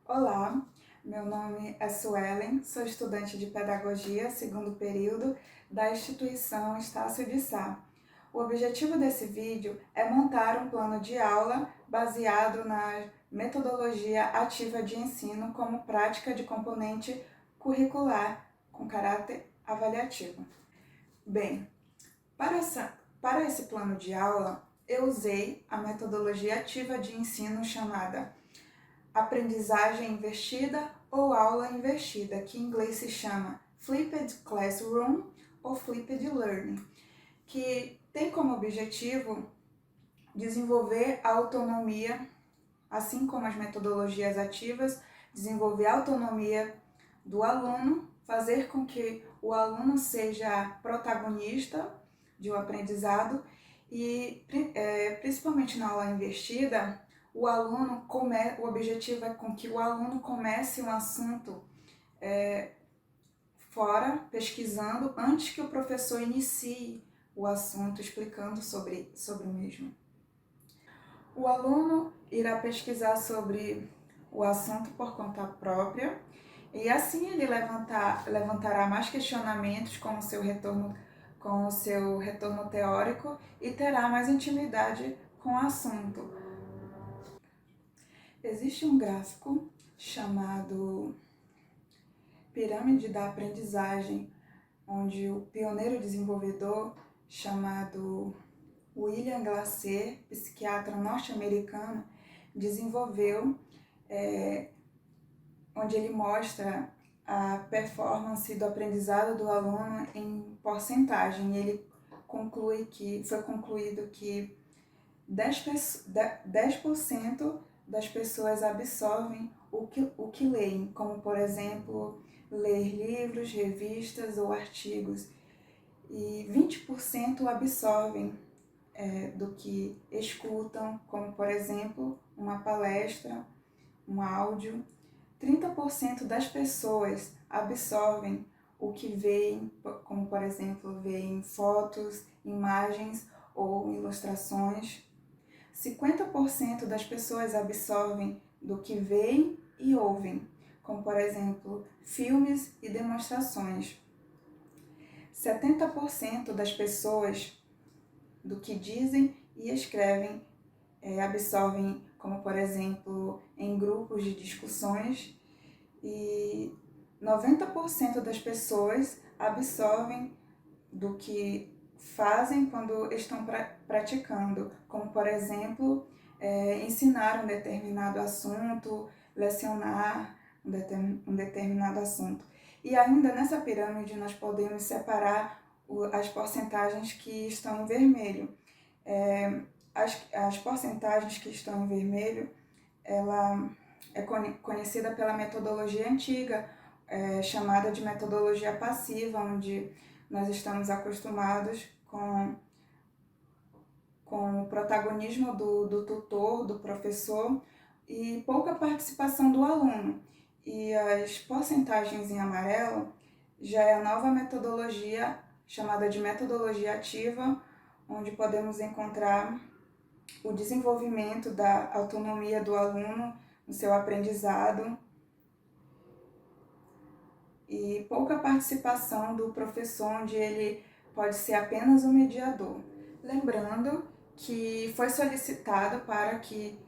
Olá, meu nome é Suelen, sou estudante de Pedagogia, segundo período, da instituição Estácio de Sá. O objetivo desse vídeo é montar um plano de aula baseado na metodologia ativa de ensino como prática de componente curricular com caráter avaliativo. Bem, para esse plano de aula, eu usei a metodologia ativa de ensino chamada aprendizagem invertida ou aula invertida, que em inglês se chama Flipped Classroom ou Flipped Learning, que tem como objetivo desenvolver a autonomia, assim como as metodologias ativas, desenvolver a autonomia do aluno, fazer com que o aluno seja protagonista de um aprendizado e, principalmente na aula invertida, o objetivo é com que o aluno comece um assunto fora, pesquisando, antes que o professor inicie o assunto, explicando sobre o mesmo. O aluno irá pesquisar sobre o assunto por conta própria e assim ele levantará mais questionamentos com o seu retorno teórico e terá mais intimidade com o assunto. Existe um gráfico chamado Pirâmide da Aprendizagem, onde o pioneiro desenvolvedor chamado William Glasser, psiquiatra norte-americano, desenvolveu, onde ele mostra a performance do aprendizado do aluno em porcentagem. Ele foi concluído que 10% das pessoas absorvem o que leem, como, por exemplo, ler livros, revistas ou artigos, e 20% absorvem do que escutam, como, por exemplo, uma palestra, um áudio. 30% das pessoas absorvem o que veem, como, por exemplo, veem fotos, imagens ou ilustrações. 50% das pessoas absorvem do que veem e ouvem, como, por exemplo, filmes e demonstrações. 70% das pessoas do que dizem e escrevem absorvem, como, por exemplo, em grupos de discussões. E 90% das pessoas absorvem do que fazem quando estão praticando, como, por exemplo, ensinar um determinado assunto, lecionar um determinado assunto. E ainda nessa pirâmide nós podemos separar as porcentagens que estão em vermelho. As porcentagens que estão em vermelho, ela é conhecida pela metodologia antiga, chamada de metodologia passiva, onde nós estamos acostumados com o protagonismo do tutor, do professor, e pouca participação do aluno. E as porcentagens em amarelo já é a nova metodologia, chamada de metodologia ativa, onde podemos encontrar o desenvolvimento da autonomia do aluno no seu aprendizado e pouca participação do professor, onde ele pode ser apenas um mediador. Lembrando que foi solicitado para que,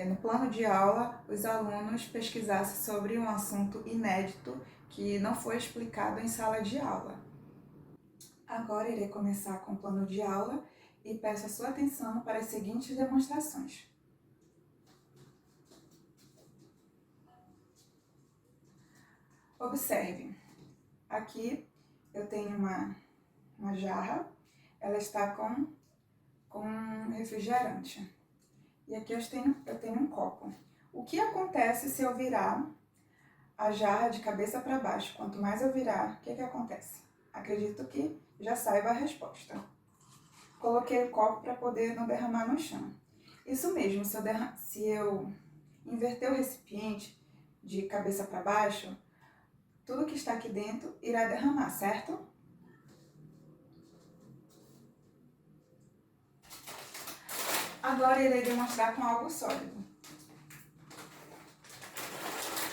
no plano de aula, os alunos pesquisassem sobre um assunto inédito que não foi explicado em sala de aula. Agora irei começar com o plano de aula e peço a sua atenção para as seguintes demonstrações. Observe, aqui eu tenho uma jarra, ela está com refrigerante. E aqui eu tenho um copo. O que acontece se eu virar a jarra de cabeça para baixo? Quanto mais eu virar, o que acontece? Acredito que já saiba a resposta. Coloquei o copo para poder não derramar no chão. Isso mesmo, se eu inverter o recipiente de cabeça para baixo, tudo que está aqui dentro irá derramar, certo? Agora irei demonstrar com algo sólido.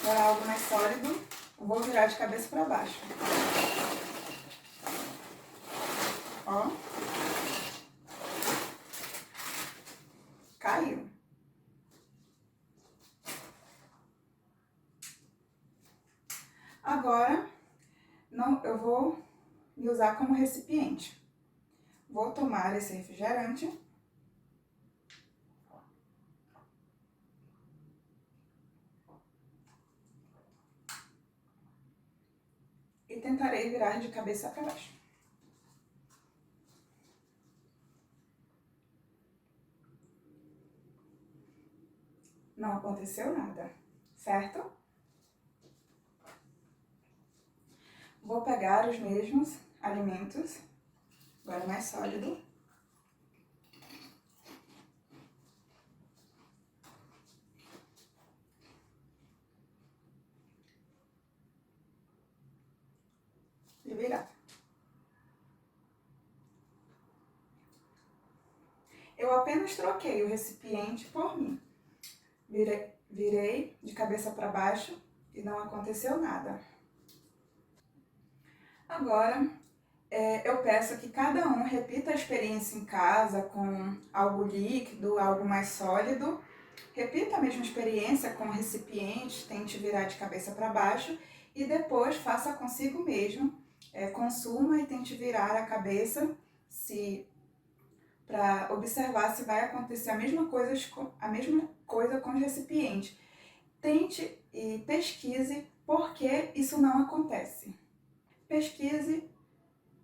Para algo mais sólido, vou virar de cabeça para baixo. Ó. Caiu. Agora, eu vou me usar como recipiente. Vou tomar esse refrigerante. E tentarei virar de cabeça para baixo. Não aconteceu nada, certo? Vou pegar os mesmos alimentos, agora mais sólido. E virar. Eu apenas troquei o recipiente por mim. Virei de cabeça para baixo e não aconteceu nada. Agora, eu peço que cada um repita a experiência em casa com algo líquido, algo mais sólido. Repita a mesma experiência com o recipiente, tente virar de cabeça para baixo e depois faça consigo mesmo. Consuma e tente virar a cabeça para observar se vai acontecer a mesma coisa com os recipientes. Tente e pesquise por que isso não acontece. Pesquise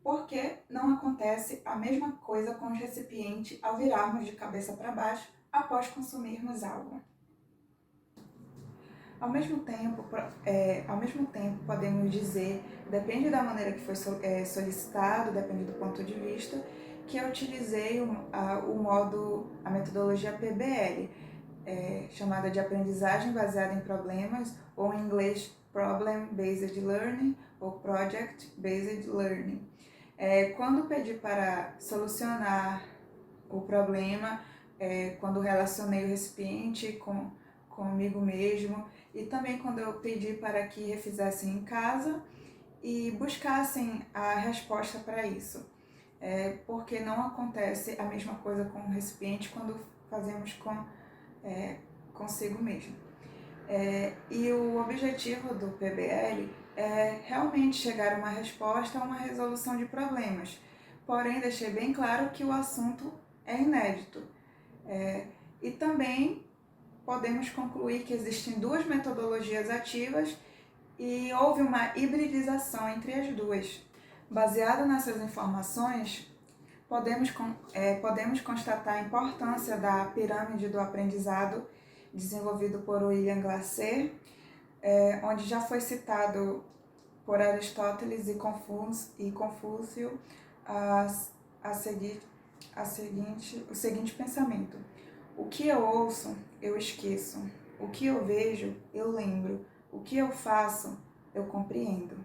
por que não acontece a mesma coisa com os recipientes ao virarmos de cabeça para baixo após consumirmos algo. Ao mesmo tempo, podemos dizer, depende da maneira que foi solicitado, depende do ponto de vista, que eu utilizei a metodologia PBL, chamada de aprendizagem baseada em problemas, ou em inglês Problem Based Learning ou Project Based Learning. Quando pedi para solucionar o problema, quando relacionei o recipiente comigo mesmo, e também quando eu pedi para que refizessem em casa e buscassem a resposta para isso. Porque não acontece a mesma coisa com o recipiente quando fazemos consigo mesmo. E o objetivo do PBL é realmente chegar a uma resposta, a uma resolução de problemas. Porém, deixei bem claro que o assunto é inédito. E também podemos concluir que existem duas metodologias ativas e houve uma hibridização entre as duas. Baseado nessas informações, podemos constatar a importância da pirâmide do aprendizado desenvolvido por William Glasser, onde já foi citado por Aristóteles e Confúcio o seguinte pensamento: o que eu ouço, eu esqueço. O que eu vejo, eu lembro. O que eu faço, eu compreendo.